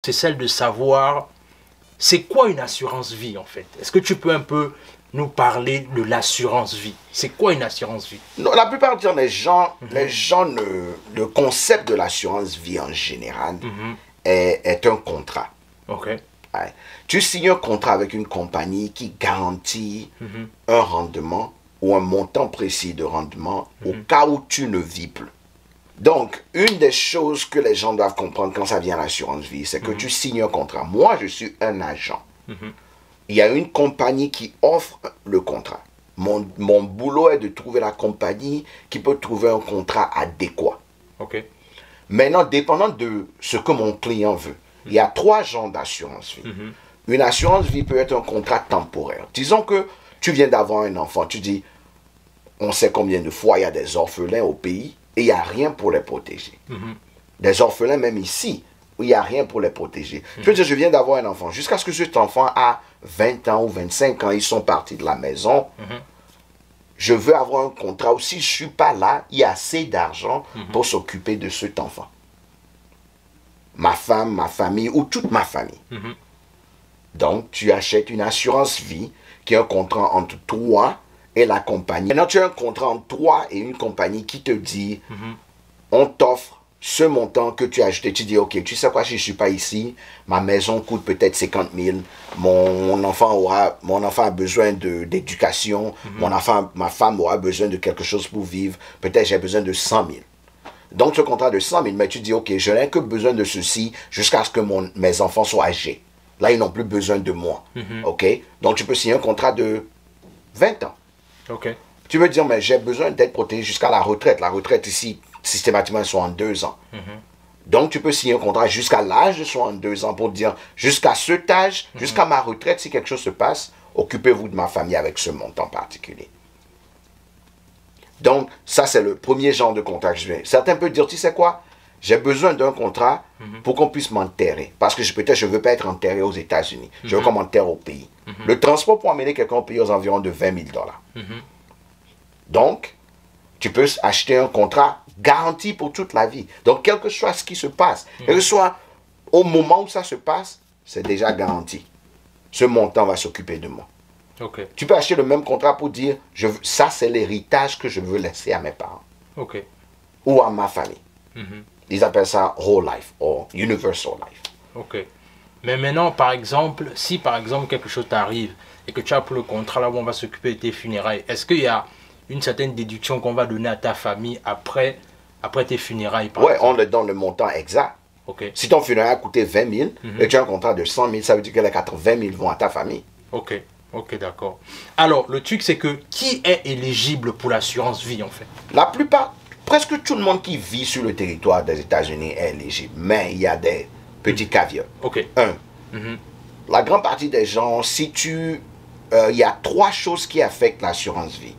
c'est celle de savoir c'est quoi une assurance vie en fait. Est-ce que tu peux un peu nous parler de l'assurance vie? C'est quoi une assurance vie? Non, la plupart du temps, le concept de l'assurance vie en général est un contrat. Ok. Ouais. Tu signes un contrat avec une compagnie qui garantit un rendement ou un montant précis de rendement au cas où tu ne vis plus. Donc, une des choses que les gens doivent comprendre quand ça vient à l'assurance vie, c'est que tu signes un contrat. Moi, je suis un agent. Il y a une compagnie qui offre le contrat. Mon boulot est de trouver la compagnie qui peut trouver un contrat adéquat. Ok. Maintenant, dépendant de ce que mon client veut, il y a 3 genres d'assurance vie. Une assurance vie peut être un contrat temporaire. Disons que tu viens d'avoir un enfant, tu dis, on sait combien de fois il y a des orphelins au pays et il n'y a rien pour les protéger. Des orphelins même ici, où il n'y a rien pour les protéger. Tu peux dire, je viens d'avoir un enfant, jusqu'à ce que cet enfant a 20 ans ou 25 ans, ils sont partis de la maison. Je veux avoir un contrat où si je ne suis pas là, il y a assez d'argent pour s'occuper de cet enfant. Ma femme, ma famille ou toute ma famille. Donc, tu achètes une assurance vie qui est un contrat entre toi et la compagnie. Maintenant, tu as un contrat entre toi et une compagnie qui te dit, on t'offre ce montant que tu as acheté. Tu dis, ok, tu sais quoi, si je ne suis pas ici, ma maison coûte peut-être 50 000, mon enfant a besoin d'éducation, ma femme aura besoin de quelque chose pour vivre, peut-être j'ai besoin de 100 000. Donc, ce contrat de 100 000, mais tu dis, ok, je n'ai que besoin de ceci jusqu'à ce que mes enfants soient âgés. Là, ils n'ont plus besoin de moi. Ok? Donc, tu peux signer un contrat de 20 ans. Ok. Tu veux dire, mais j'ai besoin d'être protégé jusqu'à la retraite. La retraite ici, systématiquement, est 62 ans. Donc, tu peux signer un contrat jusqu'à l'âge de 62 ans pour dire, jusqu'à cet âge, jusqu'à ma retraite, si quelque chose se passe, occupez-vous de ma famille avec ce montant particulier. Donc, ça, c'est le premier genre de contrat que je vais. Certains peuvent dire, tu sais quoi, j'ai besoin d'un contrat pour qu'on puisse m'enterrer. Parce que peut-être je ne veux pas être enterré aux États-Unis. Je veux qu'on m'enterre au pays. Le transport pour amener quelqu'un au pays aux environs de 20 000 $. Donc, tu peux acheter un contrat garanti pour toute la vie. Donc, quel que soit ce qui se passe, quel que soit au moment où ça se passe, c'est déjà garanti. Ce montant va s'occuper de moi. Ok. Tu peux acheter le même contrat pour dire, ça c'est l'héritage que je veux laisser à mes parents. Ok. Ou à ma famille. Ils appellent ça whole life ou universal life. Ok. Mais maintenant, par exemple, si par exemple quelque chose t'arrive et que tu as pour le contrat là où on va s'occuper de tes funérailles, est-ce qu'il y a une certaine déduction qu'on va donner à ta famille après tes funérailles? Oui, on le donne le montant exact. Ok. Si ton funérail a coûté 20 000 et tu as un contrat de 100 000, ça veut dire que les 80 000 vont à ta famille. Ok. Ok, d'accord. Alors, le truc, c'est que qui est éligible pour l'assurance vie, en fait? La plupart, presque tout le monde qui vit sur le territoire des États-Unis est éligible. Mais il y a des petits caveats. Ok. La grande partie des gens, il y a 3 choses qui affectent l'assurance vie.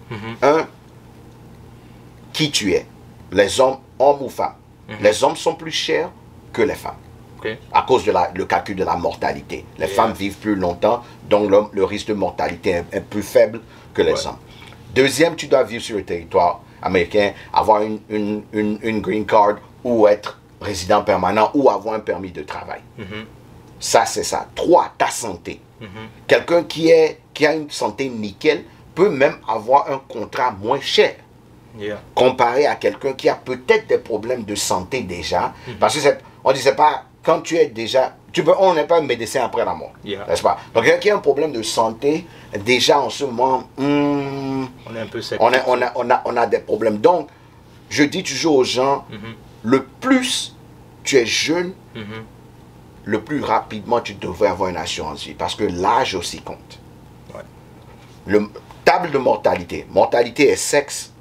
Qui tu es. Les hommes ou femmes. Les hommes sont plus chers que les femmes. À cause de le calcul de la mortalité. Les femmes vivent plus longtemps, donc le risque de mortalité est plus faible que les hommes. Deuxième, tu dois vivre sur le territoire américain, avoir une green card ou être résident permanent ou avoir un permis de travail. Ça, c'est ça. 3, ta santé. Quelqu'un qui a une santé nickel peut même avoir un contrat moins cher. Comparé à quelqu'un qui a peut-être des problèmes de santé déjà. Parce que on ne disait pas, quand tu es déjà... on n'est pas un médecin après la mort. N'est-ce pas? Donc, quelqu'un qui a un problème de santé, déjà en ce moment, on est un peu sceptique. On a des problèmes. Donc, je dis toujours aux gens, le plus tu es jeune, le plus rapidement tu devrais avoir une assurance vie. Parce que l'âge aussi compte. Table de mortalité. Mortalité est sexe,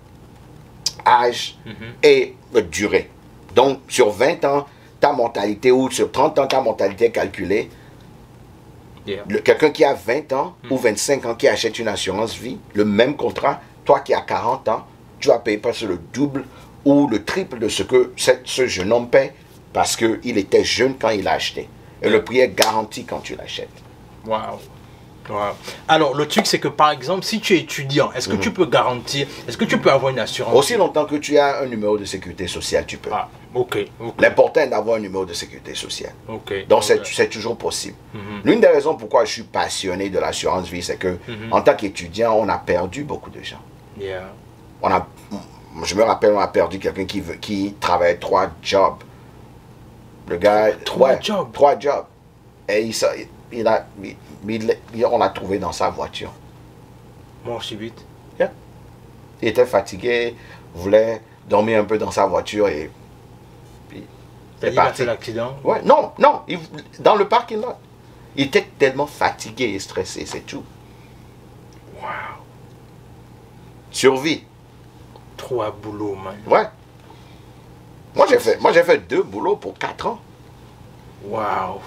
âge et durée. Donc, sur 20 ans, ta mortalité, ou sur 30 ans, ta mortalité est calculée. Quelqu'un qui a 20 ans ou 25 ans qui achète une assurance vie, le même contrat, toi qui as 40 ans, tu vas payer presque le double ou le triple de ce que ce jeune homme paie parce qu'il était jeune quand il l'a acheté. Et le prix est garanti quand tu l'achètes. Waouh! Alors, le truc, c'est que par exemple, si tu es étudiant, est-ce que tu peux garantir, est-ce que tu peux avoir une assurance? Aussi longtemps que tu as un numéro de sécurité sociale, tu peux. Ok. L'important est d'avoir un numéro de sécurité sociale. Ok. Donc, c'est toujours possible. L'une des raisons pourquoi je suis passionné de l'assurance vie, c'est que en tant qu'étudiant, on a perdu beaucoup de gens. Yeah. Je me rappelle, on a perdu quelqu'un qui travaillait 3 jobs. Le gars... 3 jobs? 3 jobs. Et on l'a trouvé dans sa voiture. Mort subite. Yeah. Il était fatigué, voulait dormir un peu dans sa voiture et... Il a fait l'accident? Ouais, non, dans le parking lot. Il était tellement fatigué et stressé, c'est tout. Wow. Survie. 3 boulots, man. Ouais. Moi, j'ai fait 2 boulots pour 4 ans. Wow.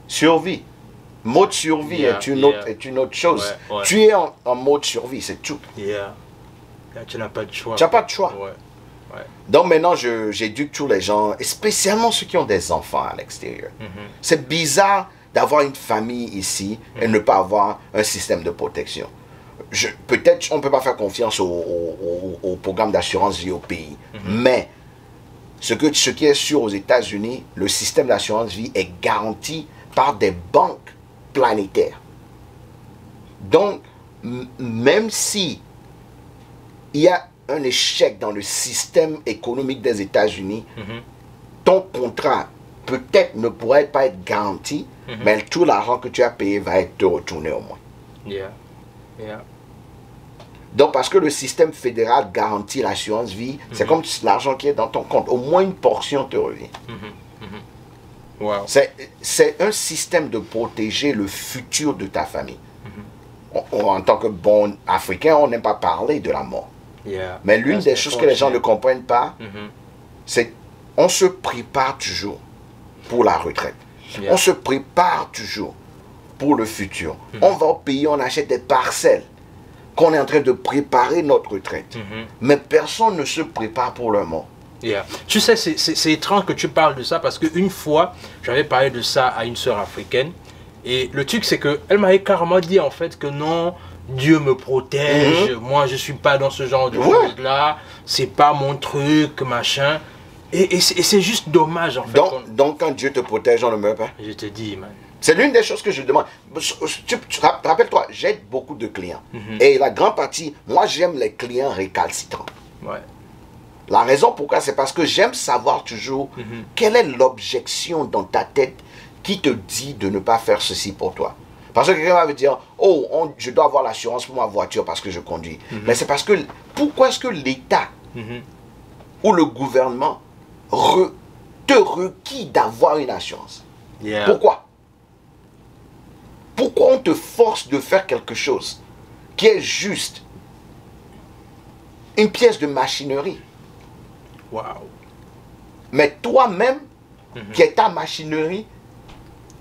Survie. Mode survie est une autre chose. Ouais. Tu es en mode survie, c'est tout. Yeah. Là, tu n'as pas de choix. Tu n'as pas de choix. Ouais. Donc maintenant, j'éduque tous les gens, et spécialement ceux qui ont des enfants à l'extérieur. C'est bizarre d'avoir une famille ici et ne pas avoir un système de protection. Peut-être on ne peut pas faire confiance au programme d'assurance vie au pays, mais ce qui est sûr aux États-Unis, le système d'assurance vie est garanti par des banques planétaires. Donc, même si il y a un échec dans le système économique des États-Unis, ton contrat peut-être ne pourrait pas être garanti, mais tout l'argent que tu as payé va être te retourné au moins. Yeah. Donc, parce que le système fédéral garantit l'assurance vie, c'est comme l'argent qui est dans ton compte. Au moins une portion te revient. Wow. C'est un système de protéger le futur de ta famille. En tant que bon Africain, on n'aime pas parler de la mort. Yeah. Mais l'une des choses que les gens ne comprennent pas, c'est qu'on se prépare toujours pour la retraite. On se prépare toujours pour le futur. On va au pays, on achète des parcelles qu'on est en train de préparer notre retraite. Mais personne ne se prépare pour le mort. Yeah. Tu sais, c'est étrange que tu parles de ça parce qu'une fois, j'avais parlé de ça à une sœur africaine. Et le truc, c'est qu'elle m'avait carrément dit en fait que non, Dieu me protège, moi je suis pas dans ce genre de choses-là, c'est pas mon truc, machin. Et c'est juste dommage en fait. Donc quand Dieu te protège, on ne meurt pas. Je te dis, man. C'est l'une des choses que je demande. Rappelle-toi, j'aide beaucoup de clients. Et la grande partie, moi j'aime les clients récalcitrants. Ouais. La raison pourquoi, c'est parce que j'aime savoir toujours quelle est l'objection dans ta tête qui te dit de ne pas faire ceci pour toi. Parce que quelqu'un va me dire, oh, je dois avoir l'assurance pour ma voiture parce que je conduis. Mais c'est parce que, pourquoi est-ce que l'État ou le gouvernement te requis d'avoir une assurance? Pourquoi? Pourquoi on te force de faire quelque chose qui est juste une pièce de machinerie? Wow. Mais toi-même, qui est ta machinerie,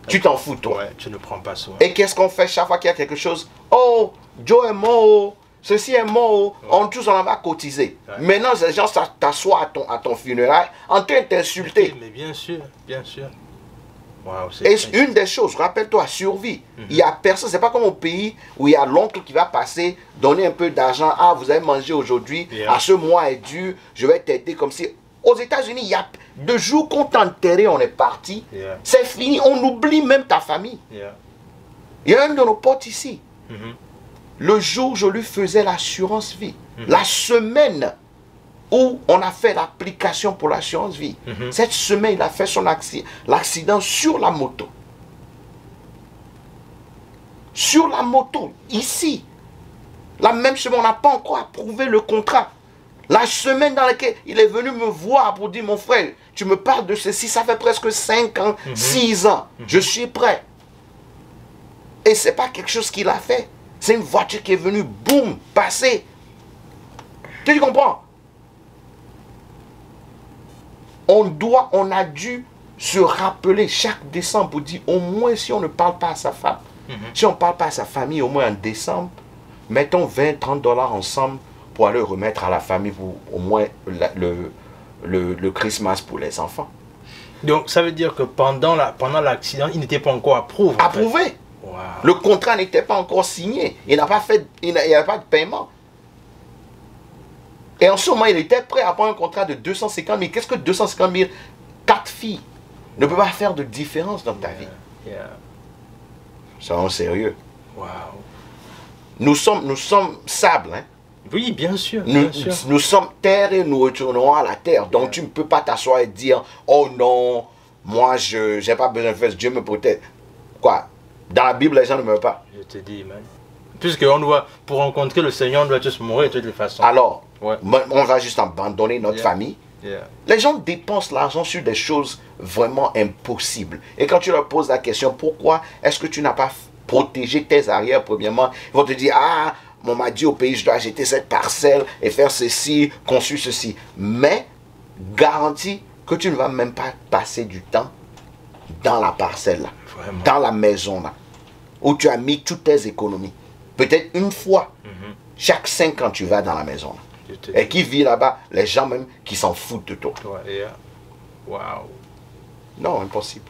tu t'en fous, toi. Ouais, tu ne prends pas soin. Et qu'est-ce qu'on fait chaque fois qu'il y a quelque chose? Oh, Joe est mort, ceci est mort, on tous on en va cotiser. Maintenant, les gens t'assoient à ton funérail en train de t'insulter. Mais bien sûr, bien sûr. Wow, et une des choses, rappelle-toi, survie. Il n'y a personne, c'est pas comme au pays où il y a l'oncle qui va passer, donner un peu d'argent. Ah, vous avez mangé aujourd'hui, à ce mois est dû, je vais t'aider comme si. Aux États-Unis, il y a 2 jours qu'on t'a enterré, on est parti. C'est fini, on oublie même ta famille. Il y a un de nos potes ici. Le jour où je lui faisais l'assurance vie, la semaine où on a fait l'application pour l'assurance vie, cette semaine, il a fait l'accident sur la moto. Sur la moto, ici. La même semaine, on n'a pas encore approuvé le contrat. La semaine dans laquelle il est venu me voir pour dire, mon frère, tu me parles de ceci, ça fait presque 5 ans, 6 ans, je suis prêt. Et ce n'est pas quelque chose qu'il a fait. C'est une voiture qui est venue, boum, passer. Tu comprends? On a dû se rappeler chaque décembre pour dire, au moins si on ne parle pas à sa femme, si on ne parle pas à sa famille, au moins en décembre, mettons 20-30 $ ensemble pour aller remettre à la famille pour au moins le Christmas pour les enfants. Donc ça veut dire que pendant l'accident, il n'était pas encore approuvé. Approuvé. Wow. Le contrat n'était pas encore signé. Il n'a pas de paiement. Et en ce moment, il était prêt à prendre un contrat de 250 000. Qu'est-ce que 250 000? 4 filles ne peuvent pas faire de différence dans ta vie. Soyons sérieux. Wow. Nous sommes sable, hein? Oui, bien sûr. Nous sommes terre et nous retournerons à la terre. Donc tu ne peux pas t'asseoir et dire, oh non, moi je n'ai pas besoin de faire, Dieu me protège. Quoi? Dans la Bible, les gens ne meurent pas. Je te dis, man. Puisqu'on doit, pour rencontrer le Seigneur, on doit tous mourir de toutes les façons. Alors, ouais. On va juste abandonner notre famille. Les gens dépensent l'argent sur des choses vraiment impossibles. Et quand tu leur poses la question, pourquoi est-ce que tu n'as pas protégé tes arrières, premièrement, ils vont te dire, ah, on m'a dit au pays, je dois acheter cette parcelle et faire ceci, construire ceci. Mais, garantis que tu ne vas même pas passer du temps dans la parcelle, là, dans la maison, là, où tu as mis toutes tes économies. Peut-être une fois, chaque 5 ans, tu vas dans la maison, là. Et qui vit là-bas, les gens même qui s'en foutent de toi. Wow. Non, impossible.